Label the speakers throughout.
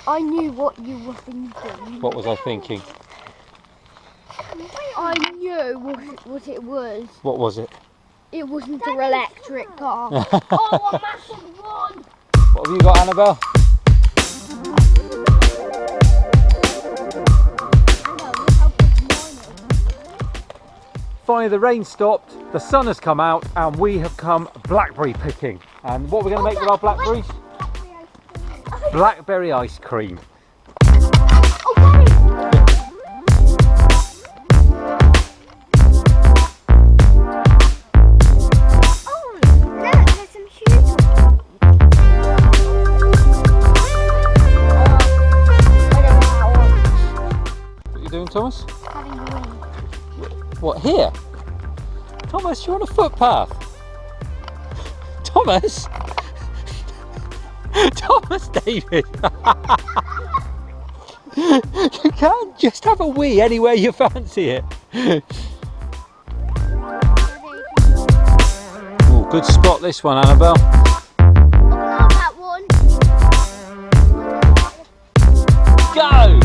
Speaker 1: I knew what you were thinking.
Speaker 2: What was I thinking?
Speaker 1: I knew what it was.
Speaker 2: What was it?
Speaker 1: It wasn't an electric car. Oh, a massive one!
Speaker 2: What have you got, Annabelle? Finally the rain stopped, the sun has come out and we have come blackberry picking. And what are we going to make with our blackberries? Blackberry ice cream. What are you doing, Thomas? What, here? Thomas, you're on a footpath. Thomas? Thomas David! You can't just have a wee anywhere you fancy it. Oh, good spot this one, Annabelle.
Speaker 1: That one.
Speaker 2: Go!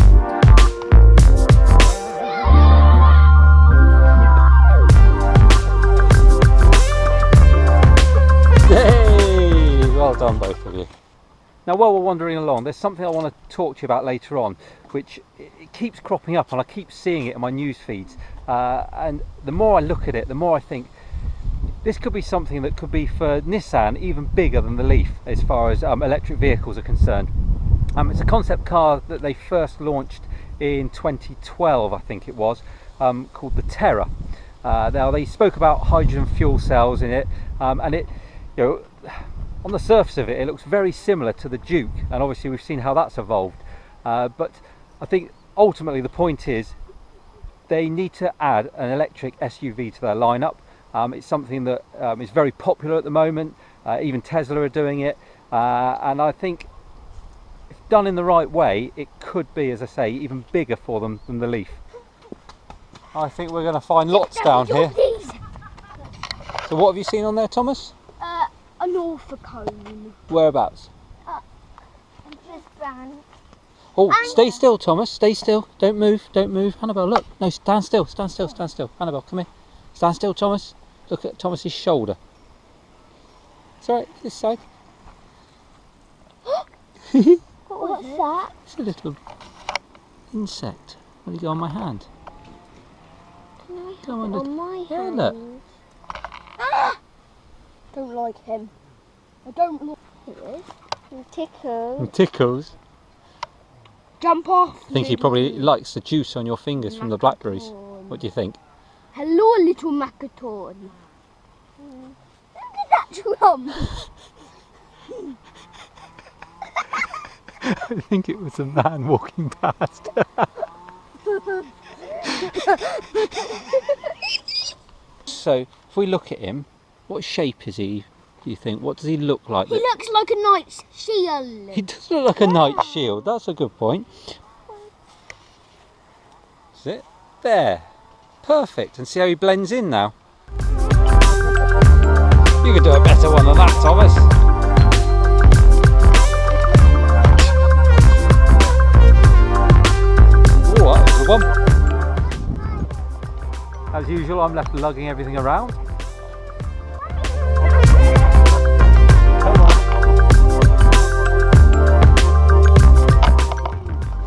Speaker 2: Hey! Well done, both of you. Now, while we're wandering along, there's something I want to talk to you about later on, which it keeps cropping up and I keep seeing it in my news feeds. And the more I look at it, the more I think this could be something that could be for Nissan even bigger than the Leaf as far as electric vehicles are concerned. It's a concept car that they first launched in 2012, I think it was, called the Terra. Now, they spoke about hydrogen fuel cells in it, and it, you know, on the surface of it, it looks very similar to the Juke, and obviously we've seen how that's evolved. But I think ultimately the point is they need to add an electric SUV to their lineup. It's something that is very popular at the moment. Even Tesla are doing it, and I think if done in the right way, it could be, as I say, even bigger for them than the Leaf. I think we're going to find lots down here. So what have you seen on there, Thomas?
Speaker 1: An Norfolk cone.
Speaker 2: Whereabouts?
Speaker 1: This brand.
Speaker 2: Oh, stay still, Thomas. Stay still. Don't move. Don't move. Annabelle, look. No, stand still. Stand still. Stand still. Annabelle, come here. Stand still, Thomas. Look at Thomas's shoulder. It's all right. This side.
Speaker 1: What's that?
Speaker 2: It's a little insect. What do you got on my hand?
Speaker 1: Can I have
Speaker 2: Go
Speaker 1: it on my hand?
Speaker 2: Look.
Speaker 1: Ah! Don't like him. I don't like it. And tickles.
Speaker 2: And tickles.
Speaker 1: Jump off.
Speaker 2: I think he probably likes the juice on your fingers from the blackberries. What do you think?
Speaker 1: Hello, little Macaton. Look at that drum.
Speaker 2: I think it was a man walking past. So, if we look at him, what shape is he, do you think? What does he look like?
Speaker 1: He looks like a knight's shield.
Speaker 2: He does look like a knight's shield, that's a good point. That's it. There. Perfect. And see how he blends in now? You could do a better one than that, Thomas. Oh, that was a good one. As usual, I'm left lugging everything around. Come on.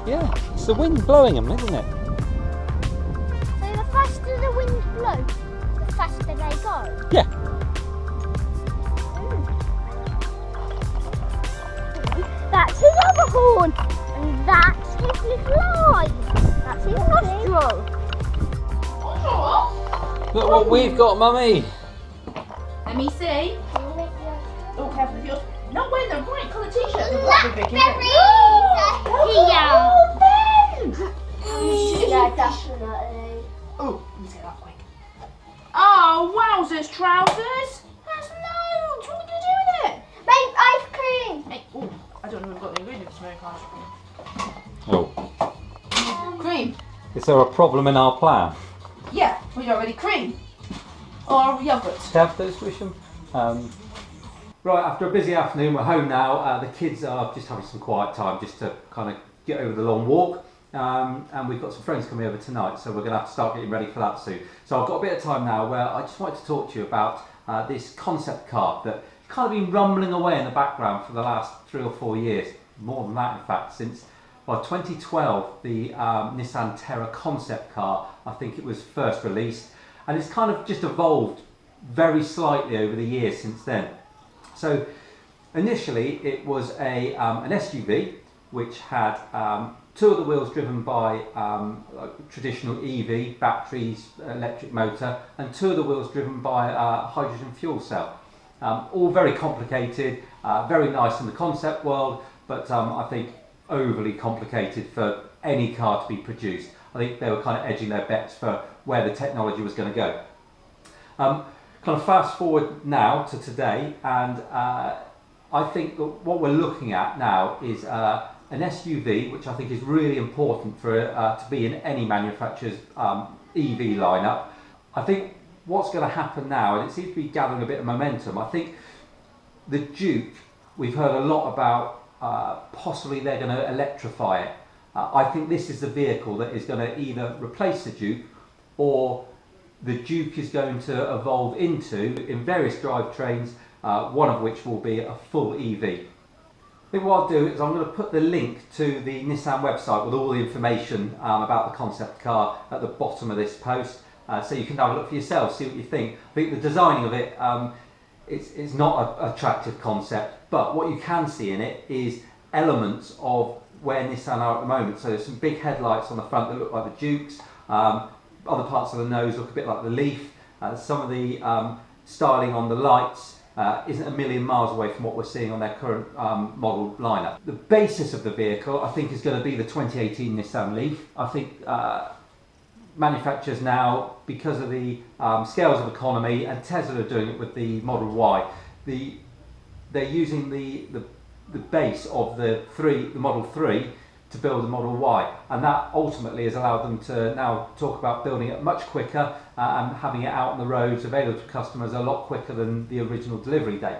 Speaker 2: Yeah, it's the wind blowing them, isn't it?
Speaker 1: So the faster the wind blows, the faster they go?
Speaker 2: Yeah.
Speaker 1: That's his other horn, and that's his little eye. That's his nostril.
Speaker 2: Look what we've got, Mummy.
Speaker 3: Let me see. Oh, careful with yours. Not wearing the right colour t-shirt. The blackberry.
Speaker 1: Oh,
Speaker 3: Ben!
Speaker 1: yeah, definitely.
Speaker 3: Oh, let me get that quick. Oh, wowzers, trousers. That's loads. What are we going to do with it?
Speaker 1: Make ice cream.
Speaker 3: Hey, oh, I don't know if we've got the ingredients to make ice cream.
Speaker 2: Oh.
Speaker 3: Cream.
Speaker 2: Is there a problem in our plan?
Speaker 3: Yeah, we don't really cream. Or yogurt.
Speaker 2: Have those, Wisham? Right, after a busy afternoon, we're home now. The kids are just having some quiet time just to kind of get over the long walk. And we've got some friends coming over tonight, so we're going to have to start getting ready for that soon. So I've got a bit of time now where I just wanted to talk to you about this concept car that's kind of been rumbling away in the background for the last 3 or 4 years. More than that, in fact, since 2012, the Nissan Terra Concept Car, I think it was first released. And it's kind of just evolved very slightly over the years since then. So initially it was an SUV which had 2 of the wheels driven by like traditional EV, batteries, electric motor, and 2 of the wheels driven by a hydrogen fuel cell. All very complicated, very nice in the concept world, but I think overly complicated for any car to be produced. I think they were kind of edging their bets for where the technology was going to go. Kind of fast forward now to today, and I think what we're looking at now is an SUV, which I think is really important for to be in any manufacturer's EV lineup. I think what's going to happen now, and it seems to be gathering a bit of momentum, I think the Juke, we've heard a lot about possibly they're going to electrify it. I think this is the vehicle that is going to either replace the Juke, or the Juke is going to evolve into, in various drivetrains, one of which will be a full EV. I think what I'll do is I'm going to put the link to the Nissan website with all the information about the concept car at the bottom of this post, so you can have a look for yourself, see what you think. I think the designing of it, it's not an attractive concept, but what you can see in it is elements of where Nissan are at the moment. So there's some big headlights on the front that look like the Jukes. Other parts of the nose look a bit like the Leaf. Some of the styling on the lights isn't a million miles away from what we're seeing on their current model lineup. The basis of the vehicle, I think, is going to be the 2018 Nissan Leaf. I think manufacturers now, because of the scales of economy, and Tesla are doing it with the Model Y, they're using the base of the Model 3 to build a Model Y, and that ultimately has allowed them to now talk about building it much quicker and having it out on the roads available to customers a lot quicker than the original delivery date.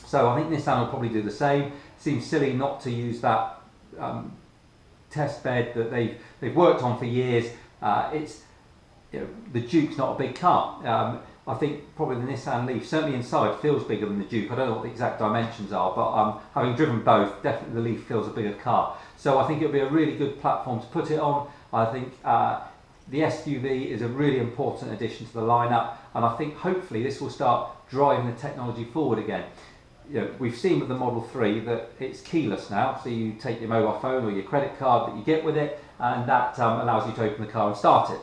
Speaker 2: So I think Nissan will probably do the same. It seems silly not to use that test bed that they've worked on for years. The Juke's not a big car. I think probably the Nissan Leaf, certainly inside, feels bigger than the Juke. I don't know what the exact dimensions are, but having driven both, definitely the Leaf feels a bigger car. So I think it'll be a really good platform to put it on. I think the SUV is a really important addition to the lineup, and I think hopefully this will start driving the technology forward again. We've seen with the Model 3 that it's keyless now, so you take your mobile phone or your credit card that you get with it, and that allows you to open the car and start it.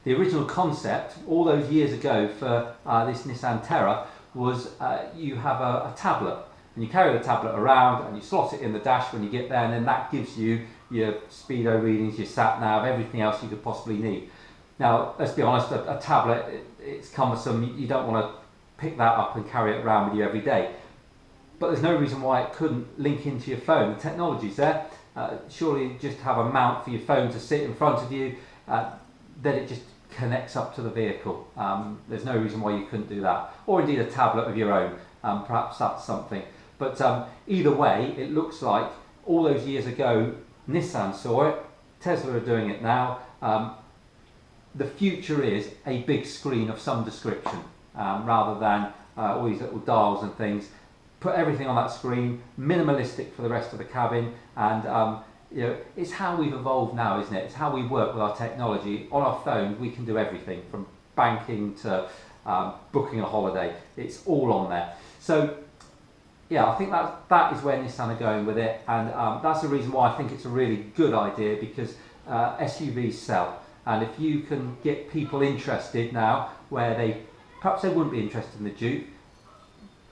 Speaker 2: The original concept, all those years ago for this Nissan Terra, was you have a tablet, and you carry the tablet around and you slot it in the dash when you get there, and then that gives you your speedo readings, your sat nav, everything else you could possibly need. Now, let's be honest, a tablet, it's cumbersome. You don't want to pick that up and carry it around with you every day. But there's no reason why it couldn't link into your phone. The technology's there. Surely just have a mount for your phone to sit in front of you, then it just connects up to the vehicle. There's no reason why you couldn't do that, or indeed a tablet of your own. Perhaps that's something. But either way, it looks like all those years ago Nissan saw it, Tesla are doing it now. The future is a big screen of some description, rather than all these little dials and things. Put everything on that screen, minimalistic for the rest of the cabin, and it's how we've evolved now, isn't it? It's how we work with our technology. On our phone, we can do everything from banking to booking a holiday. It's all on there. So yeah, I think that is where Nissan are going with it, and that's the reason why I think it's a really good idea, because SUVs sell, and if you can get people interested now where perhaps they wouldn't be interested in the Juke,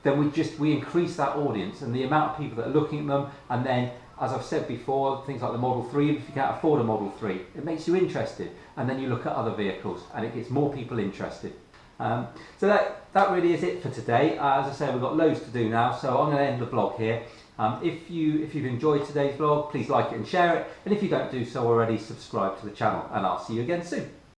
Speaker 2: then we increase that audience and the amount of people that are looking at them. And then, as I've said before, things like the Model 3, if you can't afford a Model 3, it makes you interested, and then you look at other vehicles and it gets more people interested. So that really is it for today. As I say, we've got loads to do now, so I'm going to end the vlog here. If you've enjoyed today's vlog, please like it and share it, and if you don't do so already, subscribe to the channel, and I'll see you again soon.